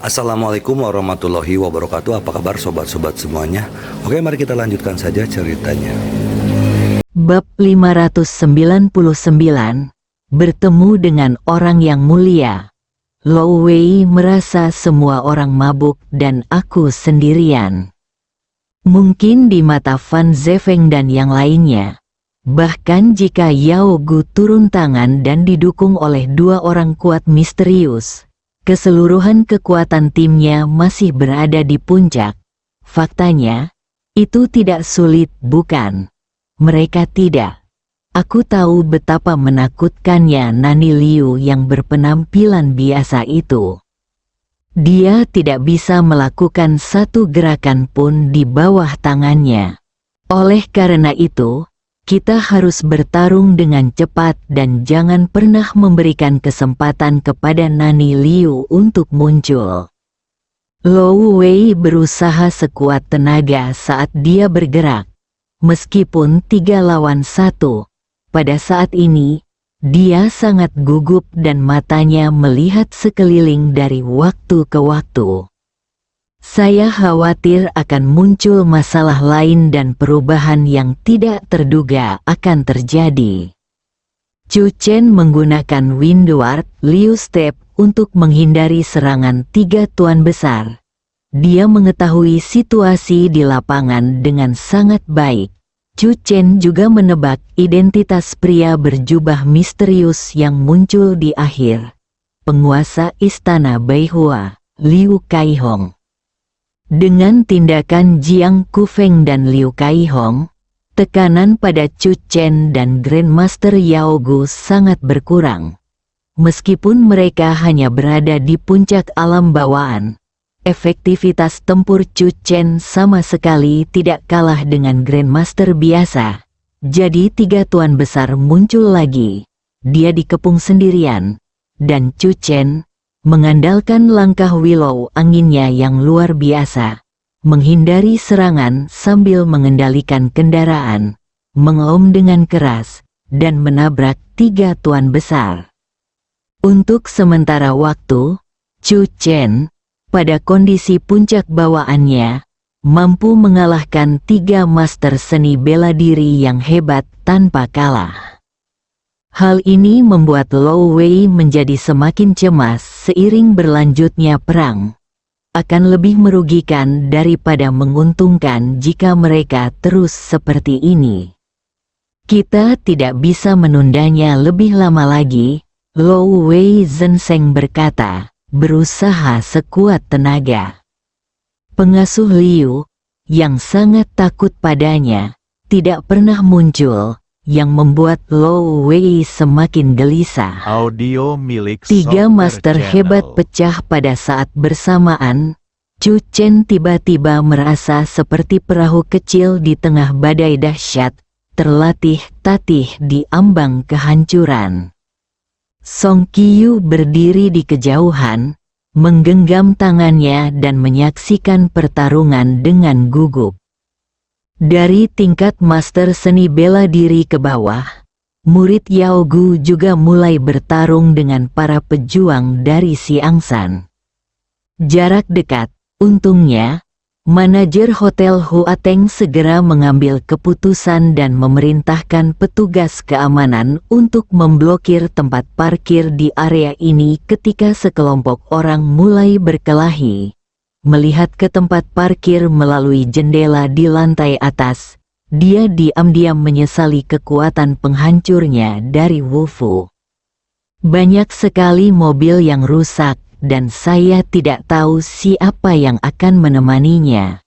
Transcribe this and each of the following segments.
Assalamualaikum warahmatullahi wabarakatuh. Apa kabar sobat-sobat semuanya? Oke, mari kita lanjutkan saja ceritanya. Bab 599, bertemu dengan orang yang mulia. Lo Wei merasa semua orang mabuk dan aku sendirian. Mungkin di mata Fan Zefeng dan yang lainnya. Bahkan jika Yao Gu turun tangan dan didukung oleh dua orang kuat misterius, keseluruhan kekuatan timnya masih berada di puncak. Faktanya, itu tidak sulit, bukan? Mereka tidak. Aku tahu betapa menakutkannya Nani Liu yang berpenampilan biasa itu. Dia tidak bisa melakukan satu gerakan pun di bawah tangannya. Oleh karena itu, kita harus bertarung dengan cepat dan jangan pernah memberikan kesempatan kepada Nani Liu untuk muncul. Lo Wei berusaha sekuat tenaga saat dia bergerak. Meskipun 3 lawan 1, pada saat ini, dia sangat gugup dan matanya melihat sekeliling dari waktu ke waktu. Saya khawatir akan muncul masalah lain dan perubahan yang tidak terduga akan terjadi. Chu Chen menggunakan Windward Liu Step untuk menghindari serangan 3 tuan besar. Dia mengetahui situasi di lapangan dengan sangat baik. Chu Chen juga menebak identitas pria berjubah misterius yang muncul di akhir. Penguasa Istana Beihua, Liu Kaihong. Dengan tindakan Jiang Kufeng dan Liu Kaihong, tekanan pada Chu Chen dan Grandmaster Yao Gu sangat berkurang. Meskipun mereka hanya berada di puncak alam bawaan, efektivitas tempur Chu Chen sama sekali tidak kalah dengan Grandmaster biasa. Jadi 3 tuan besar muncul lagi. Dia dikepung sendirian, dan Chu Chen mengandalkan langkah Willow anginnya yang luar biasa, menghindari serangan sambil mengendalikan kendaraan, mengeom dengan keras, dan menabrak 3 tuan besar. Untuk sementara waktu, Chu Chen, pada kondisi puncak bawaannya, mampu mengalahkan 3 master seni bela diri yang hebat tanpa kalah. Hal ini membuat Lo Wei menjadi semakin cemas seiring berlanjutnya perang. Akan lebih merugikan daripada menguntungkan jika mereka terus seperti ini. Kita tidak bisa menundanya lebih lama lagi, Lo Wei Zhenseng berkata, berusaha sekuat tenaga. Pengasuh Liu, yang sangat takut padanya, tidak pernah muncul, yang membuat Lo Wei semakin gelisah. Audio milik 3 master Channel. hebat pecah pada saat bersamaan. Chu Chen tiba-tiba merasa seperti perahu kecil di tengah badai dahsyat, terlatih-tatih di ambang kehancuran. Song Qiyu berdiri di kejauhan, menggenggam tangannya dan menyaksikan pertarungan dengan gugup. Dari tingkat master seni bela diri ke bawah, murid Yao Gu juga mulai bertarung dengan para pejuang dari Xiangsan. Jarak dekat, untungnya, manajer Hotel Huateng segera mengambil keputusan dan memerintahkan petugas keamanan untuk memblokir tempat parkir di area ini ketika sekelompok orang mulai berkelahi. Melihat ke tempat parkir melalui jendela di lantai atas, dia diam-diam menyesali kekuatan penghancurnya dari Wufu. Banyak sekali mobil yang rusak, dan saya tidak tahu siapa yang akan menemaninya.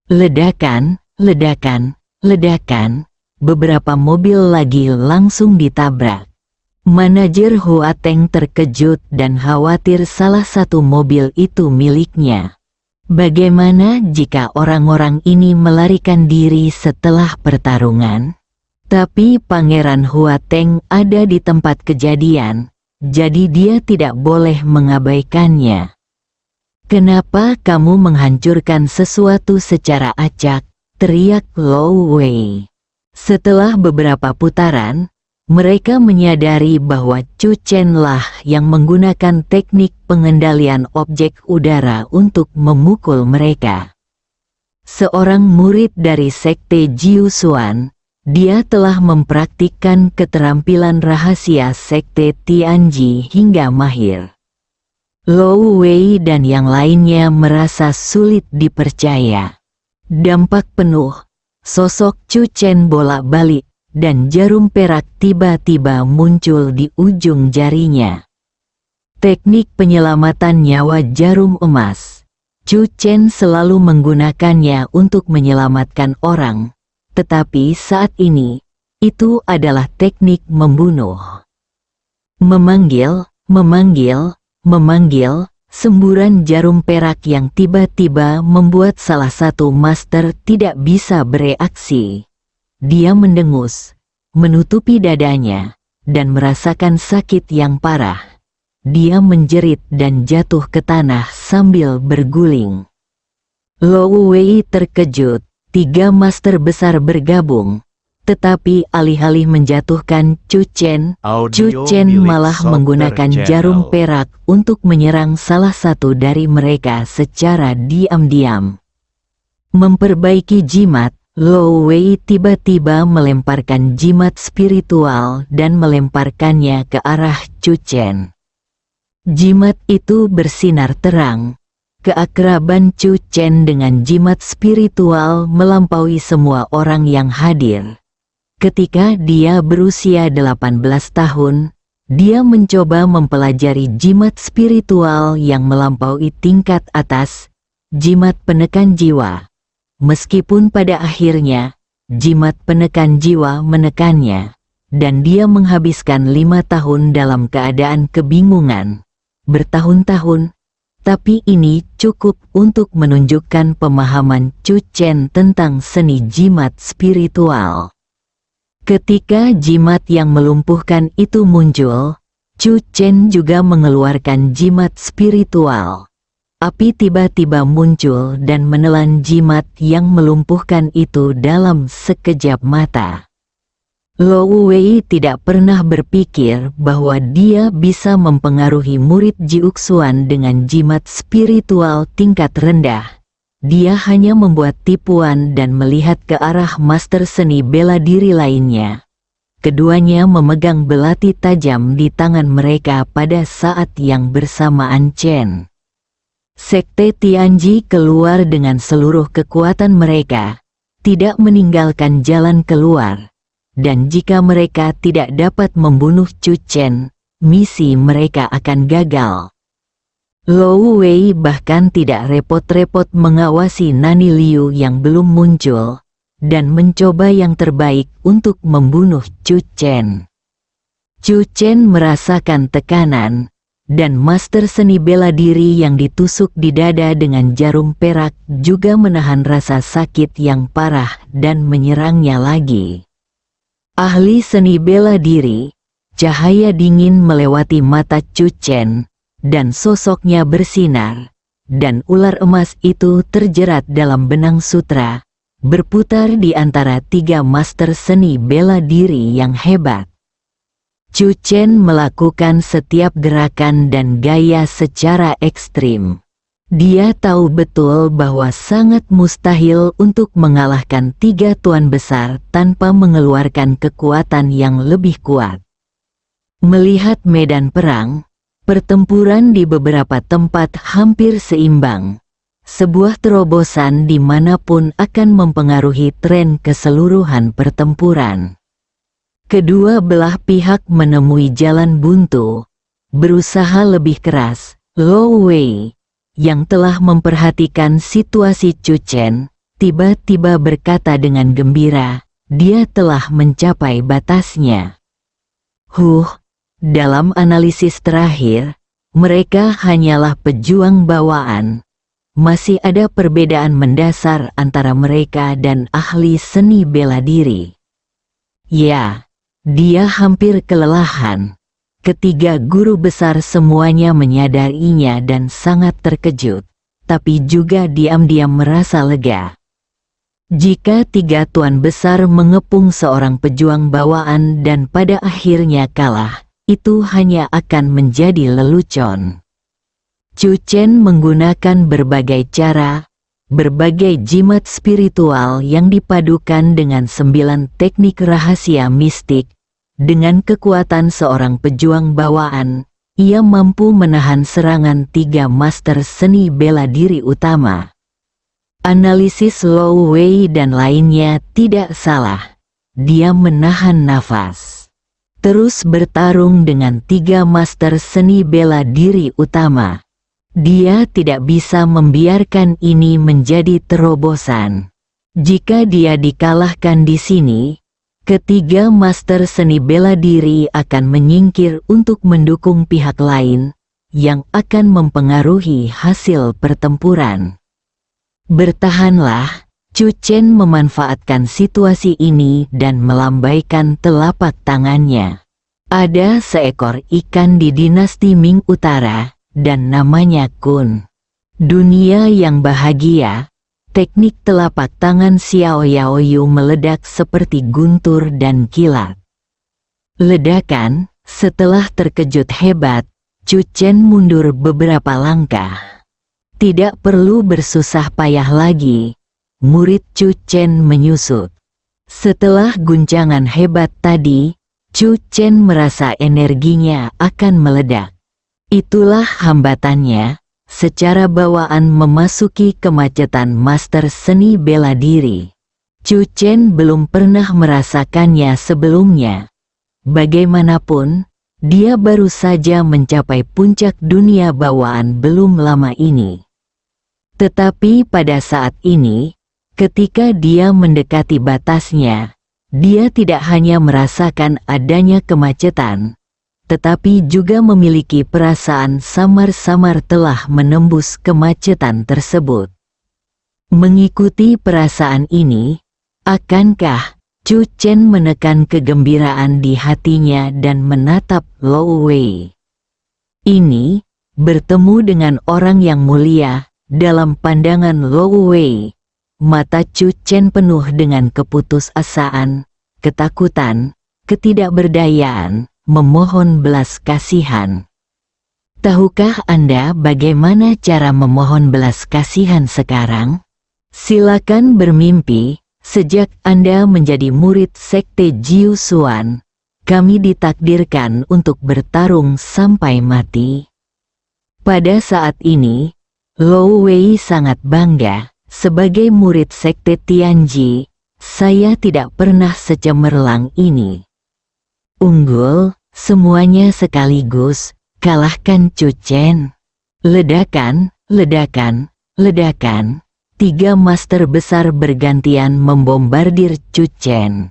Ledakan, ledakan, ledakan, beberapa mobil lagi langsung ditabrak. Manajer Huateng terkejut dan khawatir salah satu mobil itu miliknya. Bagaimana jika orang-orang ini melarikan diri setelah pertarungan? Tapi Pangeran Huateng ada di tempat kejadian, jadi dia tidak boleh mengabaikannya. Kenapa kamu menghancurkan sesuatu secara acak? Teriak Lo Wei. Setelah beberapa putaran, Mereka menyadari bahwa Chu Chen lah yang menggunakan teknik pengendalian objek udara untuk memukul mereka. Seorang murid dari Sekte Jiu Xuan, dia telah mempraktikkan keterampilan rahasia Sekte Tianji hingga mahir. Lou Wei dan yang lainnya merasa sulit dipercaya. Dampak penuh, sosok Chu Chen bolak-balik, dan jarum perak tiba-tiba muncul di ujung jarinya. Teknik penyelamatan nyawa jarum emas. Chu Chen selalu menggunakannya untuk menyelamatkan orang. Tetapi saat ini, itu adalah teknik membunuh. Memanggil, semburan jarum perak yang tiba-tiba membuat salah satu master tidak bisa bereaksi. Dia mendengus, menutupi dadanya, dan merasakan sakit yang parah. Dia menjerit dan jatuh ke tanah sambil berguling. Lou Wei terkejut. 3 master besar bergabung, tetapi alih-alih menjatuhkan Chu Chen malah menggunakan jarum perak untuk menyerang salah satu dari mereka secara diam-diam. Memperbaiki jimat, Lou Wei tiba-tiba melemparkan jimat spiritual dan melemparkannya ke arah Chu Chen. Jimat itu bersinar terang. Keakraban Chu Chen dengan jimat spiritual melampaui semua orang yang hadir. Ketika dia berusia 18 tahun, dia mencoba mempelajari jimat spiritual yang melampaui tingkat atas, jimat penekan jiwa. Meskipun pada akhirnya, jimat penekan jiwa menekannya, dan dia menghabiskan 5 tahun dalam keadaan kebingungan, bertahun-tahun. Tapi ini cukup untuk menunjukkan pemahaman Chu Chen tentang seni jimat spiritual. Ketika jimat yang melumpuhkan itu muncul, Chu Chen juga mengeluarkan jimat spiritual. Api tiba-tiba muncul dan menelan jimat yang melumpuhkan itu dalam sekejap mata. Lou Wei tidak pernah berpikir bahwa dia bisa mempengaruhi murid Jiu Xuan dengan jimat spiritual tingkat rendah. Dia hanya membuat tipuan dan melihat ke arah master seni bela diri lainnya. Keduanya memegang belati tajam di tangan mereka pada saat yang bersamaan Chen. Sekte Tianji keluar dengan seluruh kekuatan mereka, tidak meninggalkan jalan keluar. Dan jika mereka tidak dapat membunuh Chu Chen, misi mereka akan gagal. Lou Wei bahkan tidak repot-repot mengawasi Nani Liu yang belum muncul, dan mencoba yang terbaik untuk membunuh Chu Chen. Chu Chen merasakan tekanan, dan master seni bela diri yang ditusuk di dada dengan jarum perak juga menahan rasa sakit yang parah dan menyerangnya lagi. Ahli seni bela diri, cahaya dingin melewati mata Chu Chen, dan sosoknya bersinar, dan ular emas itu terjerat dalam benang sutra, berputar di antara 3 master seni bela diri yang hebat. Chu Chen melakukan setiap gerakan dan gaya secara ekstrim. Dia tahu betul bahwa sangat mustahil untuk mengalahkan 3 tuan besar tanpa mengeluarkan kekuatan yang lebih kuat. Melihat medan perang, pertempuran di beberapa tempat hampir seimbang. Sebuah terobosan dimanapun akan mempengaruhi tren keseluruhan pertempuran. Kedua belah pihak menemui jalan buntu, berusaha lebih keras. Lou Wei, yang telah memperhatikan situasi Chu Chen, tiba-tiba berkata dengan gembira, dia telah mencapai batasnya. Dalam analisis terakhir, mereka hanyalah pejuang bawaan. Masih ada perbedaan mendasar antara mereka dan ahli seni bela diri. Ya, dia hampir kelelahan. Ketiga guru besar semuanya menyadarinya dan sangat terkejut, tapi juga diam-diam merasa lega. Jika tiga tuan besar mengepung seorang pejuang bawaan dan pada akhirnya kalah, itu hanya akan menjadi lelucon. Chu Chen menggunakan berbagai cara, berbagai jimat spiritual yang dipadukan dengan 9 teknik rahasia mistik. Dengan kekuatan seorang pejuang bawaan, ia mampu menahan serangan 3 master seni bela diri utama. Analisis Lo Wei dan lainnya tidak salah. Dia menahan nafas. Terus bertarung dengan 3 master seni bela diri utama. Dia tidak bisa membiarkan ini menjadi terobosan. Jika dia dikalahkan di sini, ketiga master seni bela diri akan menyingkir untuk mendukung pihak lain yang akan mempengaruhi hasil pertempuran. Bertahanlah, Chu Chen memanfaatkan situasi ini dan melambaikan telapak tangannya. Ada seekor ikan di dinasti Ming Utara, dan namanya Kun. Dunia yang bahagia, teknik telapak tangan Xiao Yaoyu meledak seperti guntur dan kilat. Ledakan, setelah terkejut hebat, Chu Chen mundur beberapa langkah. Tidak perlu bersusah payah lagi, murid Chu Chen menyusut. Setelah guncangan hebat tadi, Chu Chen merasa energinya akan meledak. Itulah hambatannya, secara bawaan memasuki kemacetan master seni bela diri. Chu Chen belum pernah merasakannya sebelumnya. Bagaimanapun, dia baru saja mencapai puncak dunia bawaan belum lama ini. Tetapi pada saat ini, ketika dia mendekati batasnya, dia tidak hanya merasakan adanya kemacetan, tetapi juga memiliki perasaan samar-samar telah menembus kemacetan tersebut. Mengikuti perasaan ini, akankah Chu Chen menekan kegembiraan di hatinya dan menatap Lo Wei? Ini, bertemu dengan orang yang mulia. Dalam pandangan Lo Wei, mata Chu Chen penuh dengan keputusasaan, ketakutan, ketidakberdayaan, memohon belas kasihan. Tahukah Anda bagaimana cara memohon belas kasihan sekarang? Silakan bermimpi. Sejak Anda menjadi murid sekte Jiu Xuan, kami ditakdirkan untuk bertarung sampai mati. Pada saat ini, Lo Wei sangat bangga. Sebagai murid sekte Tianji, saya tidak pernah secemerlang ini. Unggul, semuanya sekaligus, kalahkan Chu Chen. Ledakan, ledakan, ledakan. 3 master besar bergantian membombardir Chu Chen.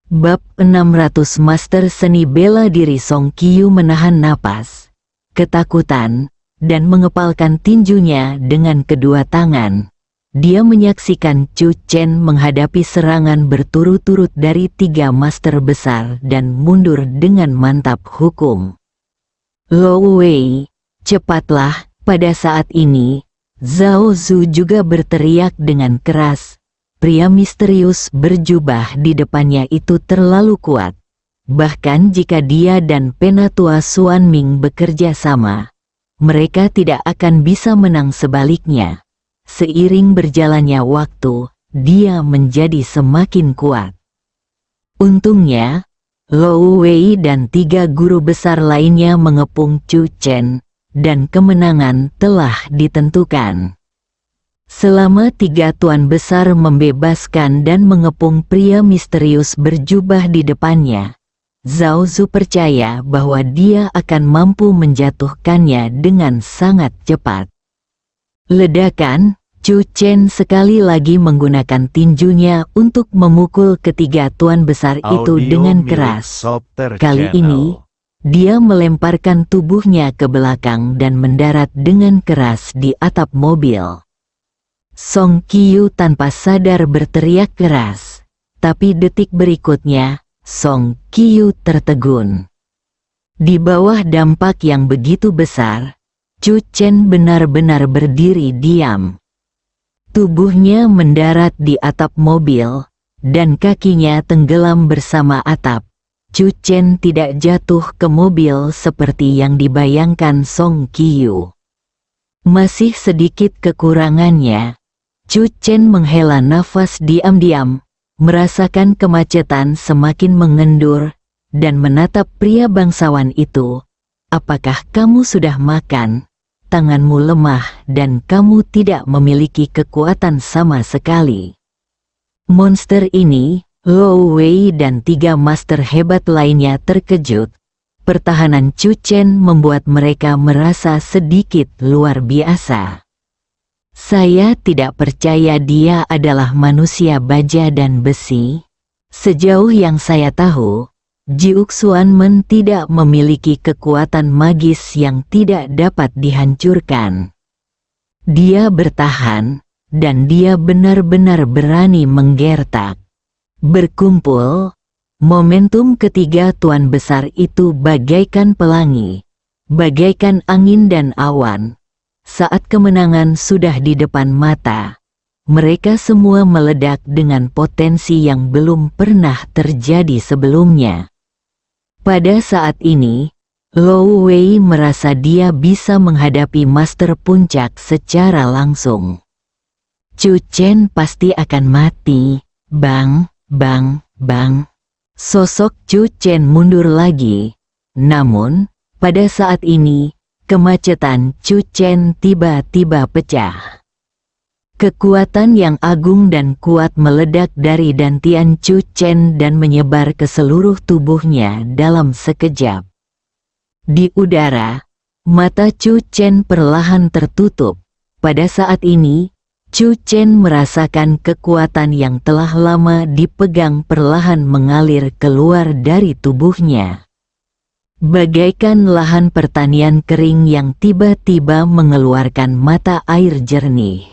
Bab 600 Master Seni Bela Diri Song Qiu menahan napas, ketakutan, dan mengepalkan tinjunya dengan kedua tangan. Dia menyaksikan Chu Chen menghadapi serangan berturut-turut dari 3 master besar dan mundur dengan mantap hukum. Lo Wei, cepatlah! Pada saat ini, Zhao Zu juga berteriak dengan keras. Pria misterius berjubah di depannya itu terlalu kuat. Bahkan jika dia dan Penatua Xuan Ming bekerja sama, mereka tidak akan bisa menang sebaliknya. Seiring berjalannya waktu, dia menjadi semakin kuat. Untungnya, Lo Wei dan 3 guru besar lainnya mengepung Chu Chen, dan kemenangan telah ditentukan. Selama 3 tuan besar membebaskan dan mengepung pria misterius berjubah di depannya, Zhao Zu percaya bahwa dia akan mampu menjatuhkannya dengan sangat cepat. Ledakan, Chu Chen sekali lagi menggunakan tinjunya untuk memukul ketiga tuan besar itu dengan keras. Kali ini, dia melemparkan tubuhnya ke belakang dan mendarat dengan keras di atap mobil. Song Qiu tanpa sadar berteriak keras, tapi detik berikutnya, Song Qiu tertegun. Di bawah dampak yang begitu besar, Chu Chen benar-benar berdiri diam. Tubuhnya mendarat di atap mobil, dan kakinya tenggelam bersama atap. Chu Chen tidak jatuh ke mobil seperti yang dibayangkan Song Qiyu. Masih sedikit kekurangannya. Chu Chen menghela nafas diam-diam, merasakan kemacetan semakin mengendur, dan menatap pria bangsawan itu. Apakah kamu sudah makan? Tanganmu lemah dan kamu tidak memiliki kekuatan sama sekali. Monster ini, Lo Wei dan 3 master hebat lainnya terkejut. Pertahanan Chu Chen membuat mereka merasa sedikit luar biasa. Saya tidak percaya dia adalah manusia baja dan besi. Sejauh yang saya tahu, Jiuk Xuanmen tidak memiliki kekuatan magis yang tidak dapat dihancurkan. Dia bertahan, dan dia benar-benar berani menggertak. Berkumpul, momentum ketiga tuan besar itu bagaikan pelangi, bagaikan angin dan awan. Saat kemenangan sudah di depan mata, mereka semua meledak dengan potensi yang belum pernah terjadi sebelumnya. Pada saat ini, Lo Wei merasa dia bisa menghadapi master puncak secara langsung. Chu Chen pasti akan mati. Bang, bang, bang. Sosok Chu Chen mundur lagi. Namun, pada saat ini, kemacetan Chu Chen tiba-tiba pecah. Kekuatan yang agung dan kuat meledak dari dantian Chu Chen dan menyebar ke seluruh tubuhnya dalam sekejap. Di udara, mata Chu Chen perlahan tertutup. Pada saat ini, Chu Chen merasakan kekuatan yang telah lama dipegang perlahan mengalir keluar dari tubuhnya. Bagaikan lahan pertanian kering yang tiba-tiba mengeluarkan mata air jernih.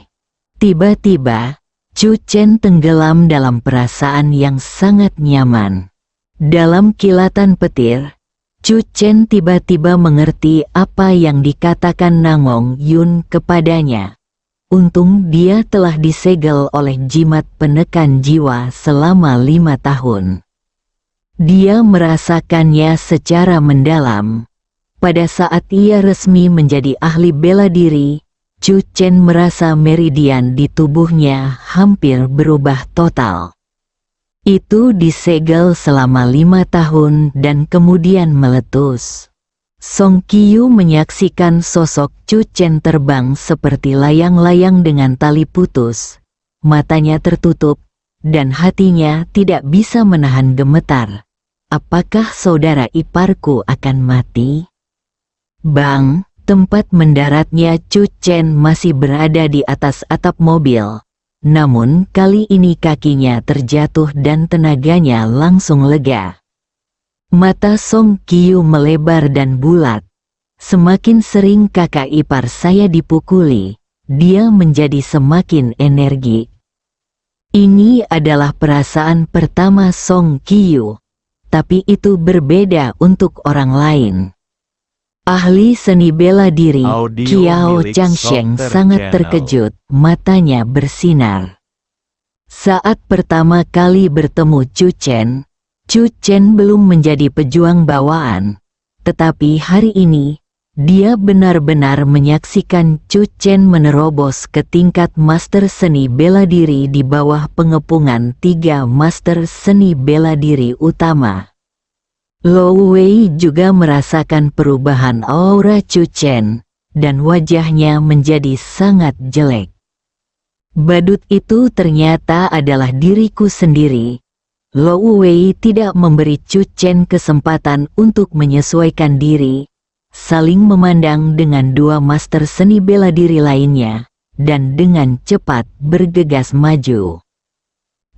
Tiba-tiba, Chu Chen tenggelam dalam perasaan yang sangat nyaman. Dalam kilatan petir, Chu Chen tiba-tiba mengerti apa yang dikatakan Nangong Yun kepadanya. Untung dia telah disegel oleh jimat penekan jiwa selama 5 tahun. Dia merasakannya secara mendalam. Pada saat ia resmi menjadi ahli bela diri, Chu Chen merasa meridian di tubuhnya hampir berubah total. Itu disegel selama 5 tahun dan kemudian meletus. Song Qiyu menyaksikan sosok Chu Chen terbang seperti layang-layang dengan tali putus. Matanya tertutup, dan hatinya tidak bisa menahan gemetar. Apakah saudara iparku akan mati? Bang! Tempat mendaratnya Chu Chen masih berada di atas atap mobil. Namun kali ini kakinya terjatuh dan tenaganya langsung lega. Mata Song Qiyu melebar dan bulat. Semakin sering kakak ipar saya dipukuli, dia menjadi semakin energik. Ini adalah perasaan pertama Song Qiyu, tapi itu berbeda untuk orang lain. Ahli seni bela diri, Qiao Changsheng sangat terkejut, matanya bersinar. Saat pertama kali bertemu Chu Chen belum menjadi pejuang bawaan. Tetapi hari ini, dia benar-benar menyaksikan Chu Chen menerobos ke tingkat master seni bela diri di bawah pengepungan 3 master seni bela diri utama. Lo Wei juga merasakan perubahan aura Chu Chen, dan wajahnya menjadi sangat jelek. Badut itu ternyata adalah diriku sendiri. Lo Wei tidak memberi Chu Chen kesempatan untuk menyesuaikan diri, saling memandang dengan 2 master seni bela diri lainnya, dan dengan cepat bergegas maju.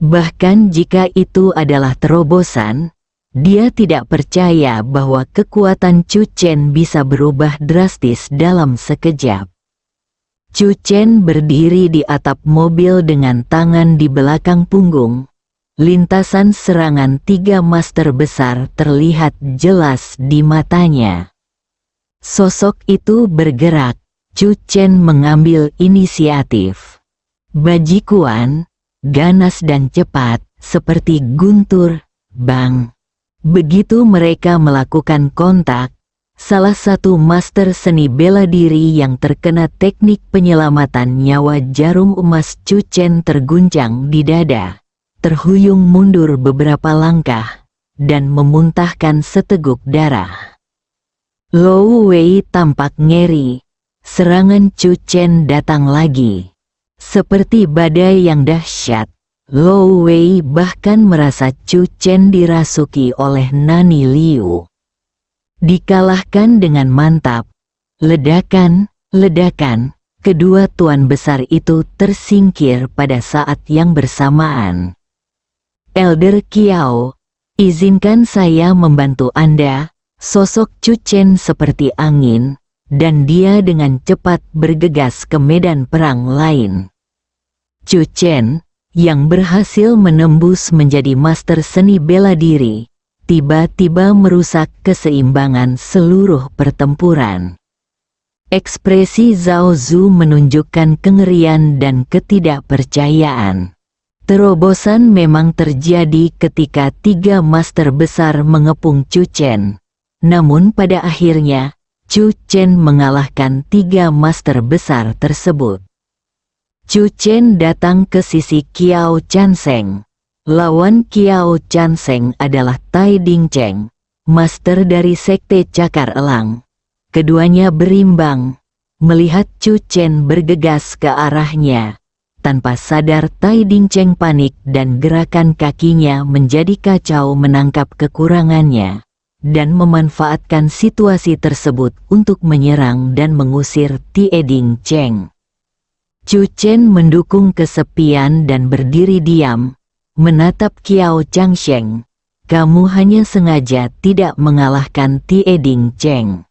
Bahkan jika itu adalah terobosan, dia tidak percaya bahwa kekuatan Chu Chen bisa berubah drastis dalam sekejap. Chu Chen berdiri di atap mobil dengan tangan di belakang punggung. Lintasan serangan 3 master besar terlihat jelas di matanya. Sosok itu bergerak. Chu Chen mengambil inisiatif. Bajikuan, ganas dan cepat, seperti guntur, bang. Begitu mereka melakukan kontak, salah satu master seni bela diri yang terkena teknik penyelamatan nyawa jarum emas Chu Chen terguncang di dada, terhuyung mundur beberapa langkah, dan memuntahkan seteguk darah. Lo Wei tampak ngeri. Serangan Chu Chen datang lagi. Seperti badai yang dahsyat, Lo Wei bahkan merasa Chu Chen dirasuki oleh Nani Liu. Dikalahkan dengan mantap. Ledakan, kedua tuan besar itu tersingkir pada saat yang bersamaan. Elder Kiao, izinkan saya membantu Anda. Sosok Chu Chen seperti angin, dan dia dengan cepat bergegas ke medan perang lain. Chu Chen, yang berhasil menembus menjadi master seni bela diri, tiba-tiba merusak keseimbangan seluruh pertempuran. Ekspresi Zhao Zu menunjukkan kengerian dan ketidakpercayaan. Terobosan memang terjadi ketika tiga master besar mengepung Chu Chen. Namun pada akhirnya, Chu Chen mengalahkan tiga master besar tersebut. Chu Chen datang ke sisi Kiao Chanseng. Lawan Kiao Chanseng adalah Tai Ding Cheng, master dari Sekte Cakar Elang. Keduanya berimbang. Melihat Chu Chen bergegas ke arahnya, tanpa sadar Tai Ding Cheng panik dan gerakan kakinya menjadi kacau menangkap kekurangannya, dan memanfaatkan situasi tersebut untuk menyerang dan mengusir Tie Ding Cheng. Chu Chen mendukung kesepian dan berdiri diam, menatap Kiao Changsheng. Kamu hanya sengaja tidak mengalahkan Tie Ding Cheng.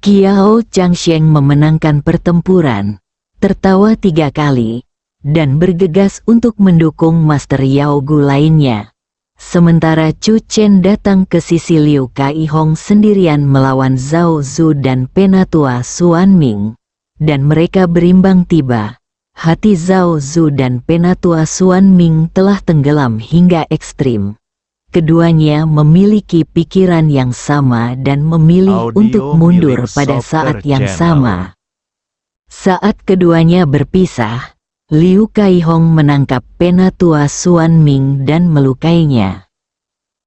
Kiao Changsheng memenangkan pertempuran, tertawa 3 kali, dan bergegas untuk mendukung Master Yao Gu lainnya. Sementara Chu Chen datang ke sisi Liu Kaihong sendirian melawan Zhao Zu dan Penatua Xuan Ming, dan mereka berimbang tiba. Hati Zhao Zu dan Penatua Xuan Ming telah tenggelam hingga ekstrim. Keduanya memiliki pikiran yang sama dan memilih untuk mundur pada saat yang sama. Saat keduanya berpisah, Liu Kaihong menangkap Penatua Xuan Ming dan melukainya.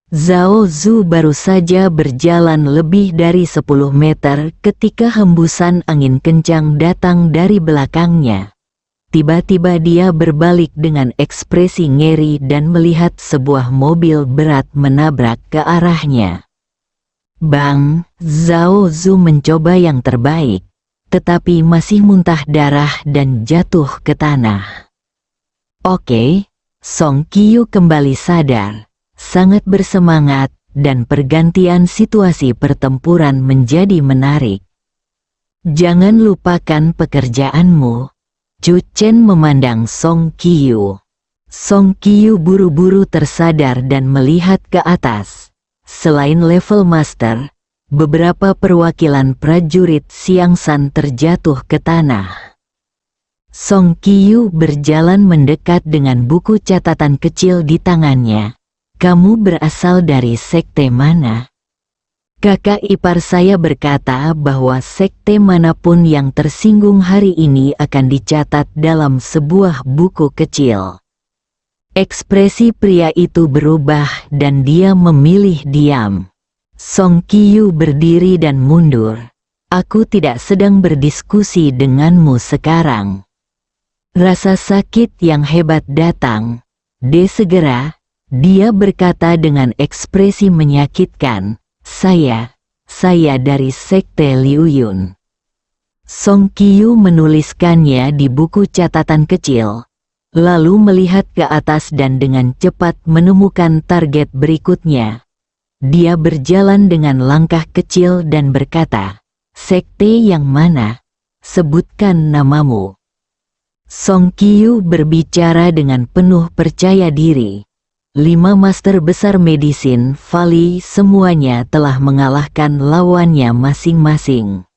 Zhao Zu baru saja berjalan lebih dari 10 meter ketika hembusan angin kencang datang dari belakangnya. Tiba-tiba dia berbalik dengan ekspresi ngeri dan melihat sebuah mobil berat menabrak ke arahnya. Bang, Zhao Zu mencoba yang terbaik, tetapi masih muntah darah dan jatuh ke tanah. Oke, Song Qiu kembali sadar, sangat bersemangat, dan pergantian situasi pertempuran menjadi menarik. Jangan lupakan pekerjaanmu. Chu Chen memandang Song Qiu. Song Qiu buru-buru tersadar dan melihat ke atas. Selain level master, beberapa perwakilan prajurit Xiangshan terjatuh ke tanah. Song Qiu berjalan mendekat dengan buku catatan kecil di tangannya. Kamu berasal dari sekte mana? Kakak ipar saya berkata bahwa sekte manapun yang tersinggung hari ini akan dicatat dalam sebuah buku kecil. Ekspresi pria itu berubah dan dia memilih diam. Song Qiu berdiri dan mundur. Aku tidak sedang berdiskusi denganmu sekarang. Rasa sakit yang hebat datang. Segera, dia berkata dengan ekspresi menyakitkan. Saya dari sekte Liu Yun. Song Qiu menuliskannya di buku catatan kecil, lalu melihat ke atas dan dengan cepat menemukan target berikutnya. Dia berjalan dengan langkah kecil dan berkata, "Sekte yang mana? Sebutkan namamu." Song Qiu berbicara dengan penuh percaya diri. 5 master besar medisin Vali semuanya telah mengalahkan lawannya masing-masing.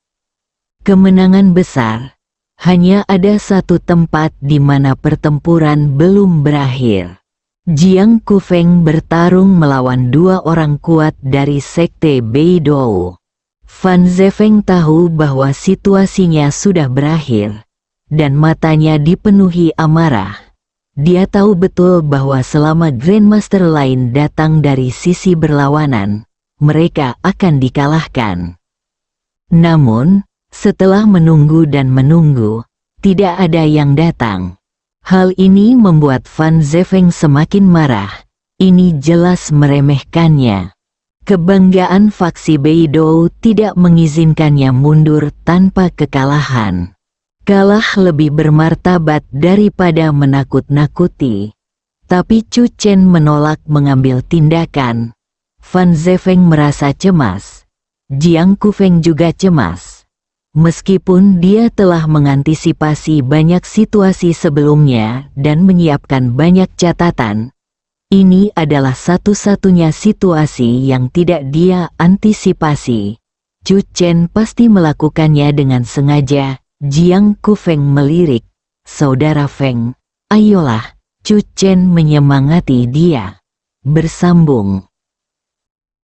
Kemenangan besar. Hanya ada satu tempat di mana pertempuran belum berakhir. Jiang Kufeng bertarung melawan dua orang kuat dari sekte Beidou. Fan Zefeng tahu bahwa situasinya sudah berakhir, dan matanya dipenuhi amarah. Dia tahu betul bahwa selama Grandmaster lain datang dari sisi berlawanan, mereka akan dikalahkan. Namun, setelah menunggu dan menunggu, tidak ada yang datang. Hal ini membuat Fan Zefeng semakin marah. Ini jelas meremehkannya. Kebanggaan faksi Beidou tidak mengizinkannya mundur tanpa kekalahan. Kalah lebih bermartabat daripada menakut-nakuti. Tapi Chu Chen menolak mengambil tindakan. Fan Zefeng merasa cemas. Jiang Kufeng juga cemas. Meskipun dia telah mengantisipasi banyak situasi sebelumnya dan menyiapkan banyak catatan, ini adalah satu-satunya situasi yang tidak dia antisipasi. Chu Chen pasti melakukannya dengan sengaja. Jiang Kufeng melirik, "Saudara Feng, ayolah." Chu Chen menyemangati dia. Bersambung.